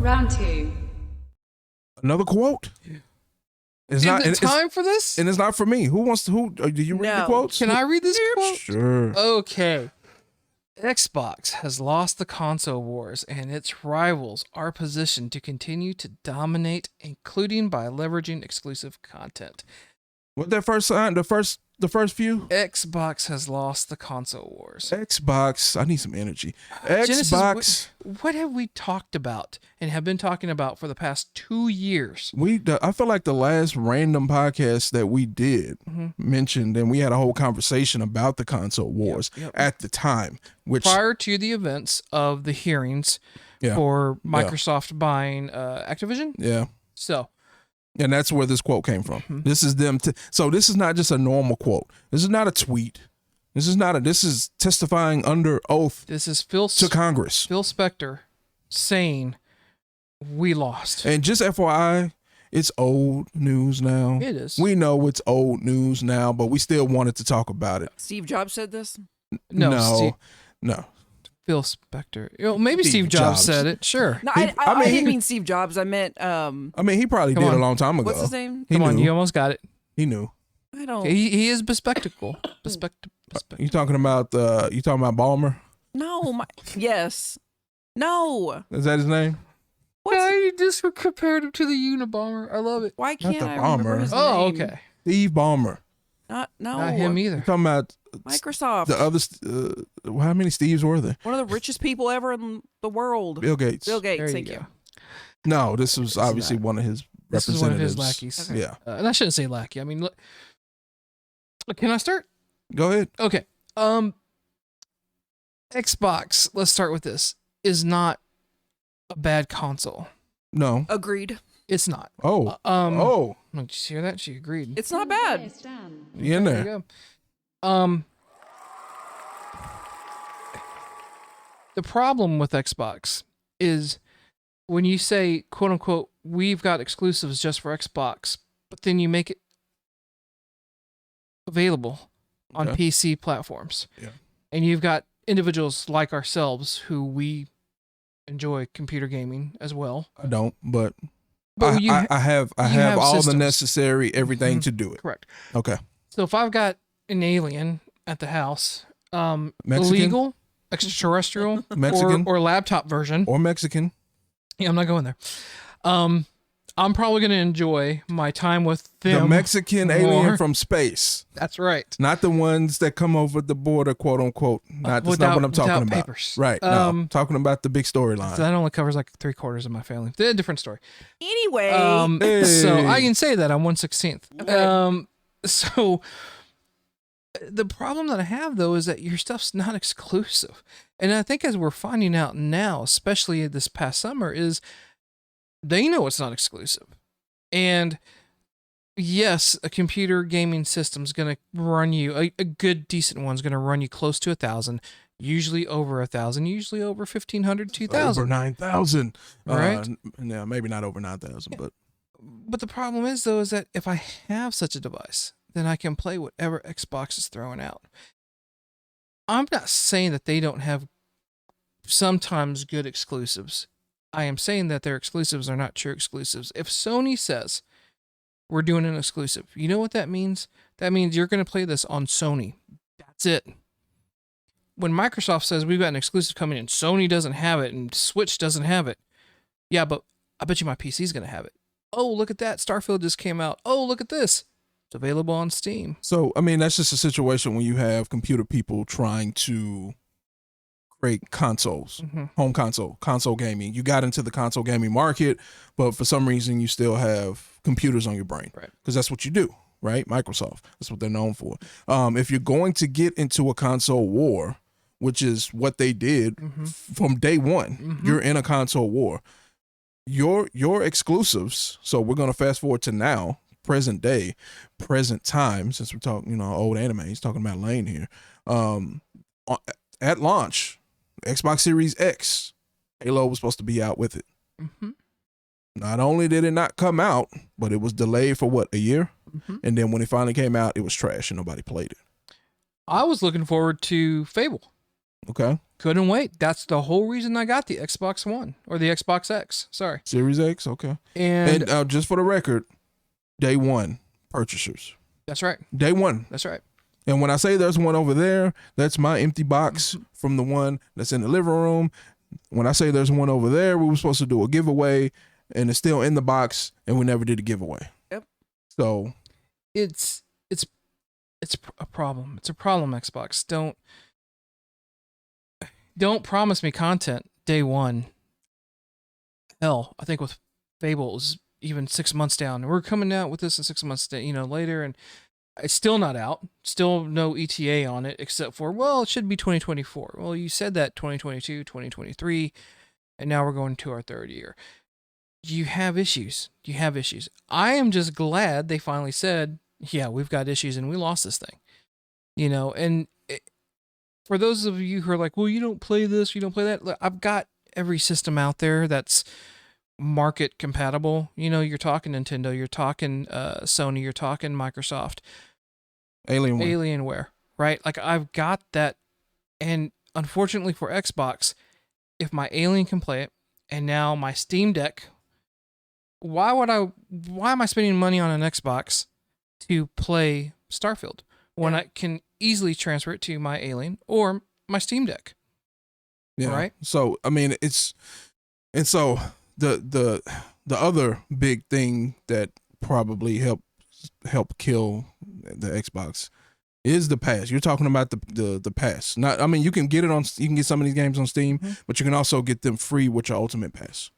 Round 2. Another quote? Is it time for this? And it's not for me. Who wants to? Do you read the quotes? Can I read this quote? Sure. Okay. Xbox has lost the console wars, and its rivals are positioned to continue to dominate, including by leveraging exclusive content. What that first sign? The first few? Xbox has lost the console wars. Xbox. I need some energy. Genesis, Xbox. what have we talked about and have been talking about for the past 2 years? I feel like the last random podcast that we did mentioned, and we had a whole conversation about the console wars at the time, which prior to the events of the hearings for Microsoft buying Activision. Yeah. So. And that's where this quote came from. This is them. So this is not just a normal quote. This is not a tweet. This is testifying under oath. This is to Congress. Phil Spector saying we lost. And just FYI, it's old news now. It is. We know it's old news now, but we still wanted to talk about it. Steve Jobs said this? No. Phil Spector. Maybe Steve Jobs said it. Sure. No, I didn't mean Steve Jobs. I meant. He probably did a long time ago. What's his name? Come on, you almost got it. He knew. I don't. He is bespectacle. You talking about Ballmer? No. Yes. No. Is that his name? Yeah, you just compared him to the Unabomber. I love it. Why can't the I remember Ballmer. his Oh, name? okay. Steve Ballmer. No. Not him either. You're talking about Microsoft. the other. How many Steves were there? One of the richest people ever in the world. Bill Gates. Bill Gates. There Thank you you. go. No, this was obviously one of his This is representatives. one of his lackeys. Okay. Yeah. And I shouldn't say lackey. I mean, look. Can I start? Go ahead. Okay. Xbox, let's start with this, is not a bad console. No. Agreed. It's not. Oh. Did you hear that? She agreed. It's not bad. You in there? There you go. The problem with Xbox is when you say, quote unquote, we've got exclusives just for Xbox, but then you make it available on PC platforms. Yeah. And you've got individuals like ourselves who we enjoy computer gaming as well. I don't, but But I have all systems. the necessary everything to do it. Correct. Okay. So if I've got an alien at the house, Mexican? illegal, extraterrestrial, Mexican? or laptop version, Or Mexican. yeah, I'm not going there. I'm probably going to enjoy my time with them. The Mexican more. alien from space. That's right. Not the ones that come over the border, quote unquote. That's not what I'm talking without about. papers. Right. No, I'm talking about the big storyline. That only covers like 3/4 of my family. They're a different story. Anyway. So I can say that I'm 1/16. Okay. So the problem that I have though is that your stuff's not exclusive. And I think as we're finding out now, especially this past summer, is they know it's not exclusive. And yes, a computer gaming system's going to run you, a good, decent one's going to run you close to 1,000, usually over 1,000, usually over 1,500, 2,000. Over 9,000. Right? Yeah, maybe not over 9,000, but. But the problem is, though, is that if I have such a device, then I can play whatever Xbox is throwing out. I'm not saying that they don't have sometimes good exclusives. I am saying that their exclusives are not true exclusives. If Sony says we're doing an exclusive, you know what that means? That means you're going to play this on Sony. That's it. When Microsoft says we've got an exclusive coming in, Sony doesn't have it and Switch doesn't have it. Yeah, but I bet you my PC's going to have it. Oh, look at that. Starfield just came out. Oh, look at this. It's available on Steam. So, I mean, that's just a situation when you have computer people trying to create consoles, home console gaming. You got into the console gaming market, but for some reason you still have computers on your brain. Right. Because that's what you do, right? Microsoft. That's what they're known for. If you're going to get into a console war, which is what they did from day one, you're in a console war. Your exclusives, so we're going to fast forward to now, present day, present time, since we're talking, old anime, he's talking about Lane here. At launch, Xbox Series X, Halo was supposed to be out with it. Not only did it not come out, but it was delayed for a year? And then when it finally came out, it was trash and nobody played it. I was looking forward to Fable. Okay. Couldn't wait. That's the whole reason I got the Xbox One or the Xbox X. Sorry. Series X. Okay. And And just for the record, day one purchasers. that's right. Day one. That's right. And when I say there's one over there, that's my empty box from the one that's in the living room. When I say there's one over there, we were supposed to do a giveaway, and it's still in the box, and we never did a giveaway. Yep. So It's a problem. It's a problem, Xbox. Don't promise me content day one. Hell, I think with Fable it was even 6 months down. And we're coming out with this in 6 months, later, and it's still not out. Still no ETA on it, except for, well, it should be 2024. Well, you said that 2022, 2023, and now we're going to our third year. You have issues. You have issues. I am just glad they finally said, yeah, we've got issues and we lost this thing. And for those of you who are like, well, you don't play this, you don't play that. Look, I've got every system out there that's market compatible. You're talking Nintendo, you're talking Sony, you're talking Microsoft, Alienware, right? Like I've got that. And unfortunately for Xbox, if my Alien can play it and now my Steam Deck, why am I spending money on an Xbox to play Starfield when I can easily transfer it to my Alien or my Steam Deck? yeah. Right. So I mean, so the other big thing that probably help kill the Xbox is the pass. You're talking about the pass. Not, I mean, you can get some of these games on Steam, but you can also get them free with your Ultimate Pass.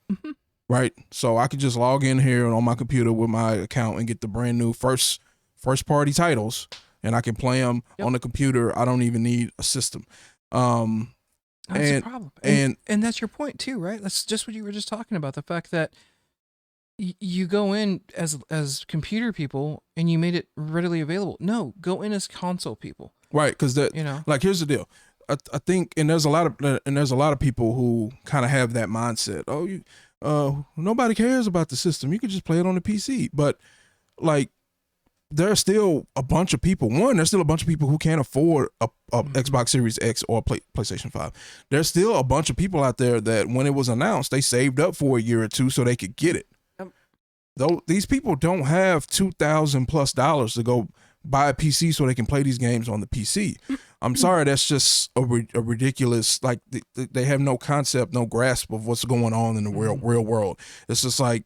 Right? So I could just log in here on my computer with my account and get the brand new first party titles, and I can play them on the computer. I don't even need a system. That's a problem. And that's your point too, right? That's just what you were just talking about. The fact that you go in as computer people and you made it readily available. No, go in as console people. Right, because like, here's the deal. I think, and there's a lot of people who kind of have that mindset. Oh, nobody cares about the system. You can just play it on the PC. But like, there's still a bunch of people. There's still a bunch of people who can't afford a Xbox Series X or PlayStation 5. There's still a bunch of people out there that when it was announced, they saved up for a year or two so they could get it. Though these people don't have $2,000+ to go buy a PC so they can play these games on the PC. I'm sorry, that's just a ridiculous. Like they have no concept, no grasp of what's going on in the real world. It's just like,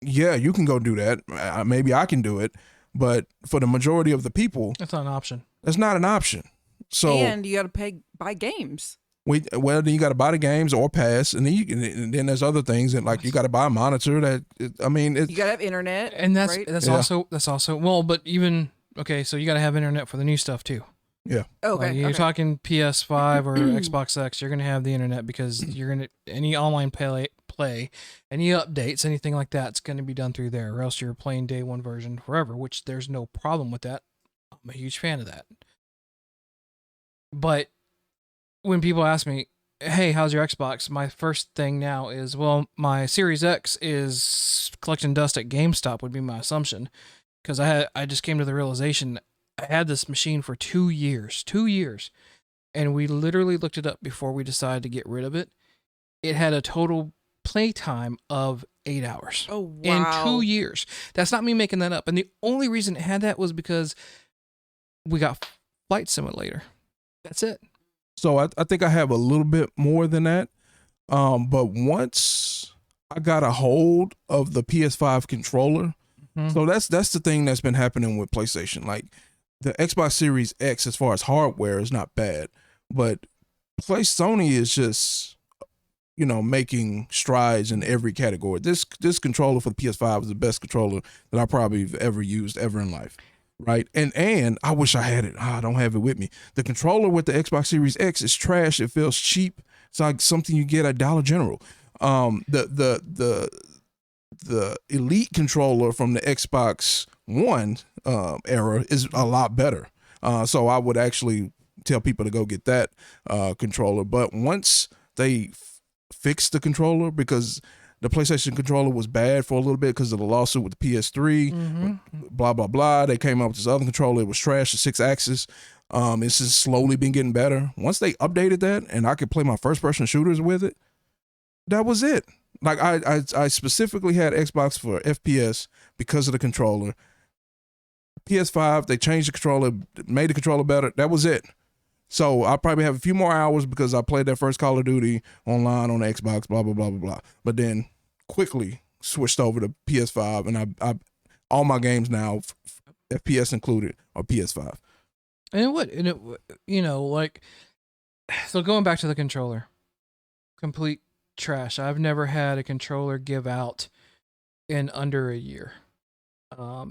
yeah, you can go do that. Maybe I can do it, but for the majority of the people, that's not an option. That's not an option. So and you got to buy games. Then you got to buy the games or pass, and then there's other things that, like, you got to buy a monitor. You got to have internet, and that's right? that's also well, but even okay, so you got to have internet for the new stuff too. Yeah. Okay. Like you're talking PS5 or Xbox X, you're gonna have the internet because you're gonna any online play, any updates, anything like that, it's gonna be done through there, or else you're playing day one version forever. Which there's no problem with that. I'm a huge fan of that. But when people ask me, hey, how's your Xbox? My first thing now is, well, my Series X is collecting dust at GameStop would be my assumption. Because I just came to the realization I had this machine for 2 years. 2 years. And we literally looked it up before we decided to get rid of it. It had a total playtime of 8 hours. Oh, wow. In 2 years. That's not me making that up. And the only reason it had that was because we got Flight Simulator. That's it. So I think I have a little bit more than that. But once I got a hold of the PS5 controller, so that's the thing that's been happening with PlayStation. Like, the Xbox Series X, as far as hardware, is not bad, but Sony is just, making strides in every category. This controller for the PS5 is the best controller that I probably have ever used ever in life. Right. And I wish I had it. I don't have it with me. The controller with the Xbox Series X is trash. It feels cheap. It's like something you get at Dollar General. The Elite controller from the Xbox One era is a lot better. So I would actually tell people to go get that controller. But once they fix the controller, because the PlayStation controller was bad for a little bit because of the lawsuit with the PS3. Blah blah blah. They came up with this other controller. It was trash. The 6-axis. It's just slowly been getting better. Once they updated that, and I could play my first-person shooters with it, that was it. Like I specifically had Xbox for FPS because of the controller. PS5, they changed the controller, made the controller better. That was it. So I'll probably have a few more hours because I played that first Call of Duty online on the Xbox, blah, blah, blah, blah, blah. But then quickly switched over to PS5, and I all my games now, FPS included, are PS5. So going back to the controller, complete trash. I've never had a controller give out in under a year.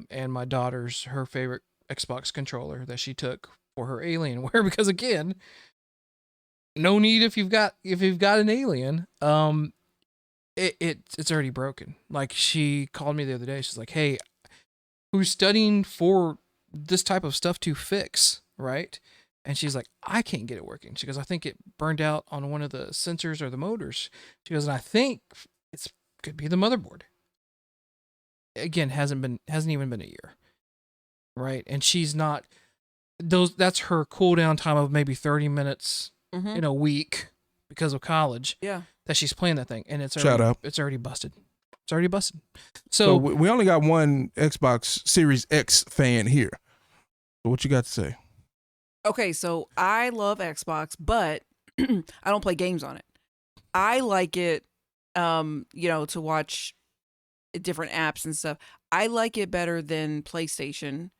And my daughter's her favorite Xbox controller that she took for her Alienware, because again, no need if you've got an Alien. It's already broken. Like, she called me the other day. She's like, "Hey, who's studying for this type of stuff to fix, right?" And she's like, "I can't get it working." She goes, "I think it burned out on one of the sensors or the motors." She goes, "And I think could be the motherboard." Again, hasn't even been a year, right? And she's not that's her cooldown time of maybe 30 minutes in a week because of college. Yeah, that she's playing that thing, and it's already busted. It's already busted. So we only got one Xbox Series X fan here. So what you got to say? okay, so I love Xbox, but I don't play games on it. I like it, to watch different apps and stuff. I like it better than PlayStation.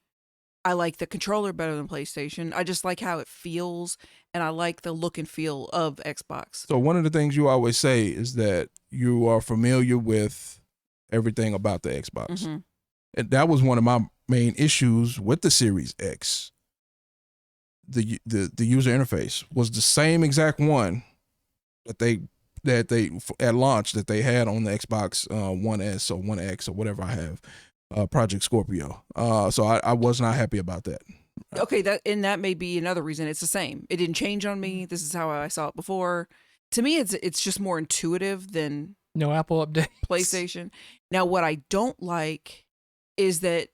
I like the controller better than PlayStation. I just like how it feels, and I like the look and feel of Xbox. So one of the things you always say is that you are familiar with everything about the Xbox. And that was one of my main issues with the Series X. The user interface was the same exact one that they at launch that they had on the Xbox One S or One X or whatever I have, Project Scorpio. So I was not happy about that. Okay, that may be another reason. It's the same. It didn't change on me. This is how I saw it before. To me, it's just more intuitive than no Apple update PlayStation. Now, what I don't like is that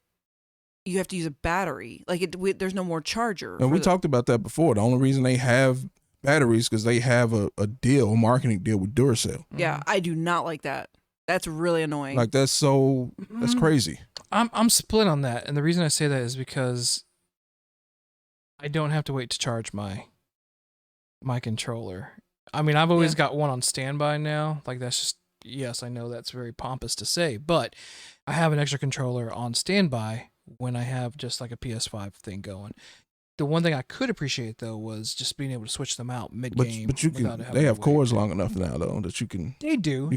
you have to use a battery. Like there's no more charger. And we talked about that before. The only reason they have batteries because they have a marketing deal with Duracell. Yeah, I do not like that. That's really annoying. Like that's crazy. I'm split on that, and the reason I say that is because I don't have to wait to charge my controller. I mean, I've always got one on standby now. Like, that's just, yes, I know that's very pompous to say, but I have an extra controller on standby when I have just like a PS5 thing going. The one thing I could appreciate though was just being able to switch them out mid game. But you can. They have cords long enough now though that you can. They do.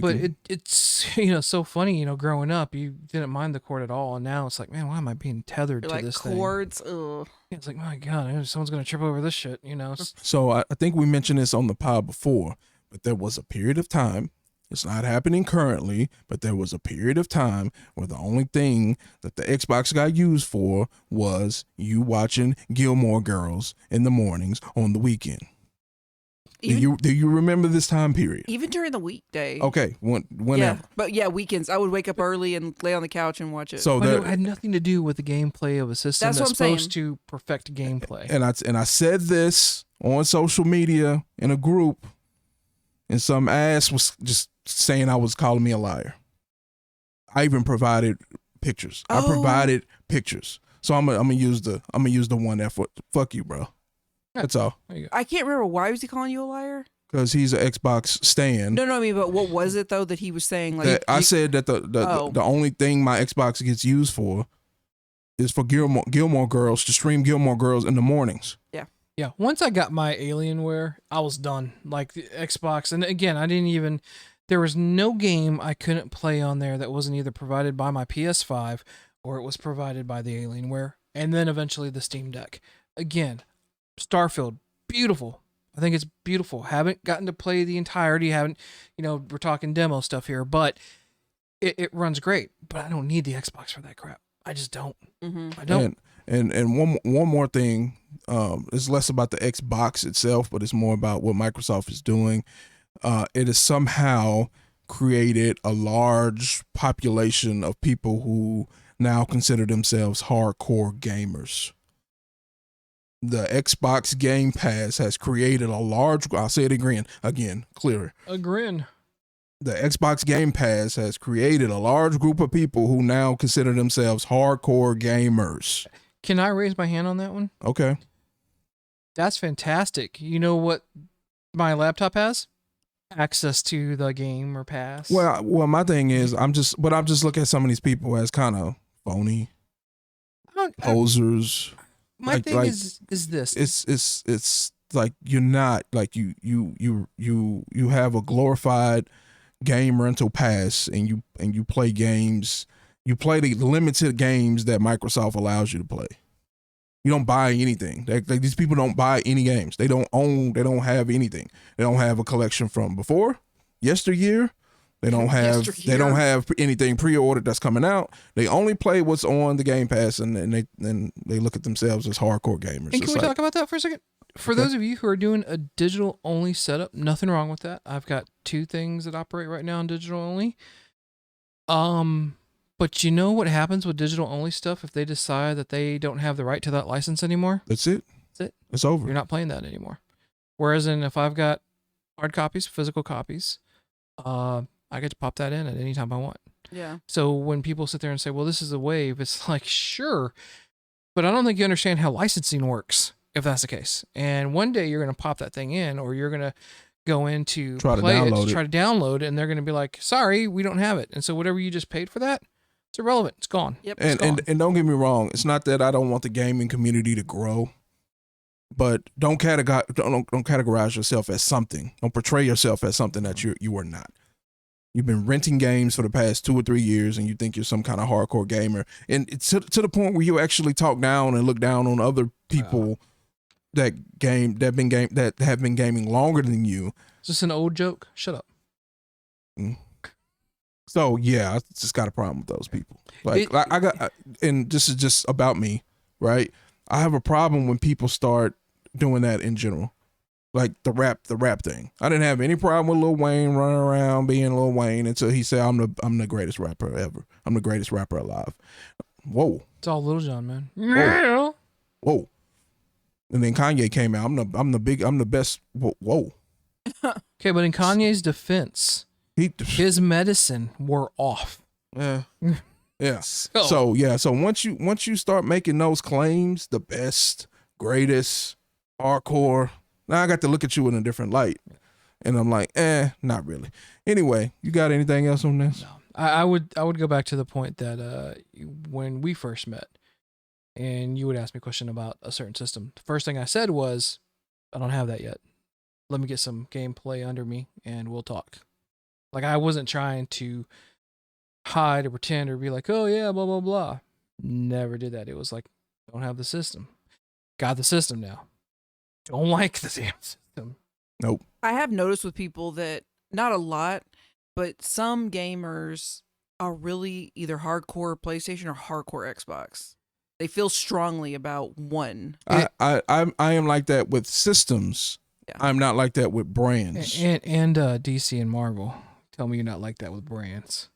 But it's so funny. Growing up, you didn't mind the cord at all, and now it's like, man, why am I being tethered to this cords? thing? Ugh. It's like, my God, someone's gonna trip over this shit. So I think we mentioned this on the pod before, but there was a period of time. It's not happening currently, but there was a period of time where the only thing that the Xbox got used for was you watching Gilmore Girls in the mornings on the weekend. Do you remember this time period? Even during the weekday. Okay, whenever. Yeah, but yeah, weekends. I would wake up early and lay on the couch and watch it. But it had nothing to do with the gameplay of a system that's supposed to perfect gameplay. And I said this on social media in a group, and some ass was just saying I was calling me a liar. I even provided pictures. I provided pictures. So I'm gonna use the one that fuck you, bro. That's all. I can't remember, why was he calling you a liar? Because he's an Xbox stan. No, I mean, but what was it though that he was saying? Like, I said that the only thing my Xbox gets used for is for Gilmore Girls, to stream Gilmore Girls in the mornings. Yeah. Once I got my Alienware, I was done. Like the Xbox, and again, there was no game I couldn't play on there that wasn't either provided by my PS5 or it was provided by the Alienware, and then eventually the Steam Deck. Again, Starfield, beautiful. I think it's beautiful. Haven't gotten to play the entirety. We're talking demo stuff here, but it runs great. But I don't need the Xbox for that crap. I just don't. I don't. And one more thing, it's less about the Xbox itself, but it's more about what Microsoft is doing. It is somehow created a large population of people who now consider themselves hardcore gamers. The Xbox Game Pass has created a large, I'll say it again, clearer. A grin. The Xbox Game Pass has created a large group of people who now consider themselves hardcore gamers. Can I raise my hand on that one? Okay. That's fantastic. You know what my laptop has? Access to the Gamer Pass. Well, my thing is, I'm just looking at some of these people as kind of phony posers. My thing is this. It's like you're not like you have a glorified game rental pass and you play games. You play the limited games that Microsoft allows you to play. You don't buy anything. These people don't buy any games. They don't own. They don't have anything. They don't have a collection from before, yesteryear. They don't have. They don't have anything pre-ordered that's coming out. They only play what's on the Game Pass, and they look at themselves as hardcore gamers. And can we talk about that for a second? For those of you who are doing a digital only setup, nothing wrong with that. I've got 2 things that operate right now on digital only. But you know what happens with digital only stuff if they decide that they don't have the right to that license anymore? That's it. That's it. It's over. You're not playing that anymore. Whereas if I've got hard copies, physical copies, I get to pop that in at any time I want. Yeah. So when people sit there and say, well, this is a wave, it's like, sure, but I don't think you understand how licensing works if that's the case. And one day you're going to pop that thing in, or you're going to go in to try to download it, and they're going to be like, sorry, we don't have it. And so whatever you just paid for that, it's irrelevant. It's gone. Yep. And don't get me wrong. It's not that I don't want the gaming community to grow, but don't categorize yourself as something. Don't portray yourself as something that you are not. You've been renting games for the past 2 or 3 years, and you think you're some kind of hardcore gamer, and it's to the point where you actually talk down and look down on other people that have been gaming longer than you. Is this an old joke? Shut up. So yeah, I just got a problem with those people. I got, and this is just about me, right? I have a problem when people start doing that in general, like the rap thing. I didn't have any problem with Lil Wayne running around being Lil Wayne until he said, "I'm the greatest rapper ever. I'm the greatest rapper alive." Whoa, it's all Lil Jon, man. Whoa. And then Kanye came out. I'm the best. Whoa. Okay, but in Kanye's defense, his medicine wore off. Yeah. So once you start making those claims, the best, greatest, hardcore, now I got to look at you in a different light. And I'm like, not really. Anyway, you got anything else on this? No. I would go back to the point that when we first met and you would ask me a question about a certain system, the first thing I said was, I don't have that yet. Let me get some gameplay under me and we'll talk. Like, I wasn't trying to hide or pretend or be like, oh yeah, blah, blah, blah. Never did that. It was like, don't have the system. Got the system now. Don't like the damn system. Nope. I have noticed with people that, not a lot, but some gamers are really either hardcore PlayStation or hardcore Xbox. They feel strongly about one. I am like that with systems. Yeah. I'm not like that with brands. And DC and Marvel. Tell me you're not like that with brands.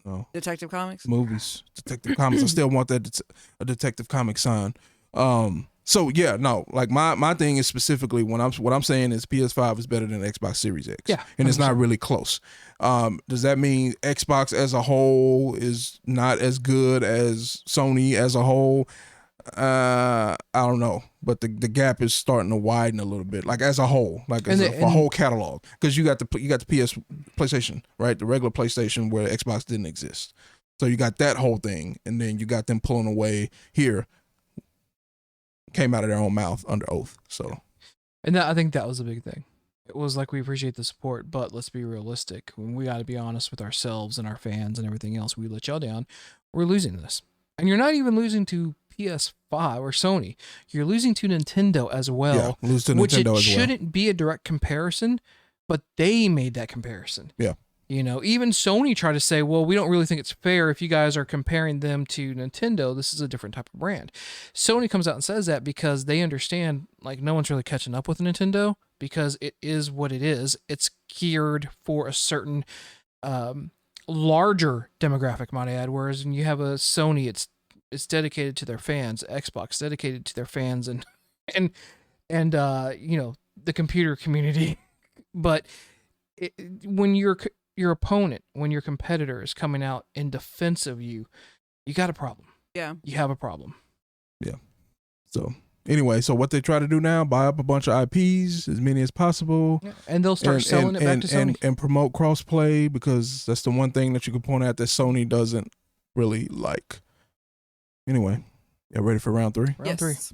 No. Detective Comics? Movies. Detective Comics. I still want that a Detective Comics sign. So yeah, no. Like my thing is specifically what I'm saying is PS5 is better than Xbox Series X. Yeah. 100%. And it's not really close. Does that mean Xbox as a whole is not as good as Sony as a whole? I don't know, but the gap is starting to widen a little bit, like as a whole, like as a whole catalog, because you got the PlayStation, right? The regular PlayStation where Xbox didn't exist, so you got that whole thing, and then you got them pulling away here, came out of their own mouth under oath. So, and I think that was a big thing. It was like, we appreciate the support, but let's be realistic. We got to be honest with ourselves and our fans and everything else. We let y'all down. We're losing this, and you're not even losing to PS5 or Sony. You're losing to Nintendo as well, yeah, lose to Nintendo which it as well. Shouldn't be a direct comparison, but they made that comparison. Yeah. You know, even Sony tried to say, well, we don't really think it's fair if you guys are comparing them to Nintendo. This is a different type of brand. Sony comes out and says that because they understand, like, no one's really catching up with Nintendo. because it is what it is. It's geared for a certain larger demographic, might I add. Whereas when you have a Sony, it's dedicated to their fans. Xbox dedicated to their fans, and you know, the computer community. But when your opponent, when your competitor is coming out in defense of you, you got a problem. Yeah, you have a problem. Yeah. So anyway, so what they try to do now, buy up a bunch of IPs, as many as possible. Yeah. And they'll start selling it back to Sony. And promote crossplay, because that's the one thing that you can point out that Sony doesn't really like. Anyway, y'all ready for round 3? Round 3. Yes.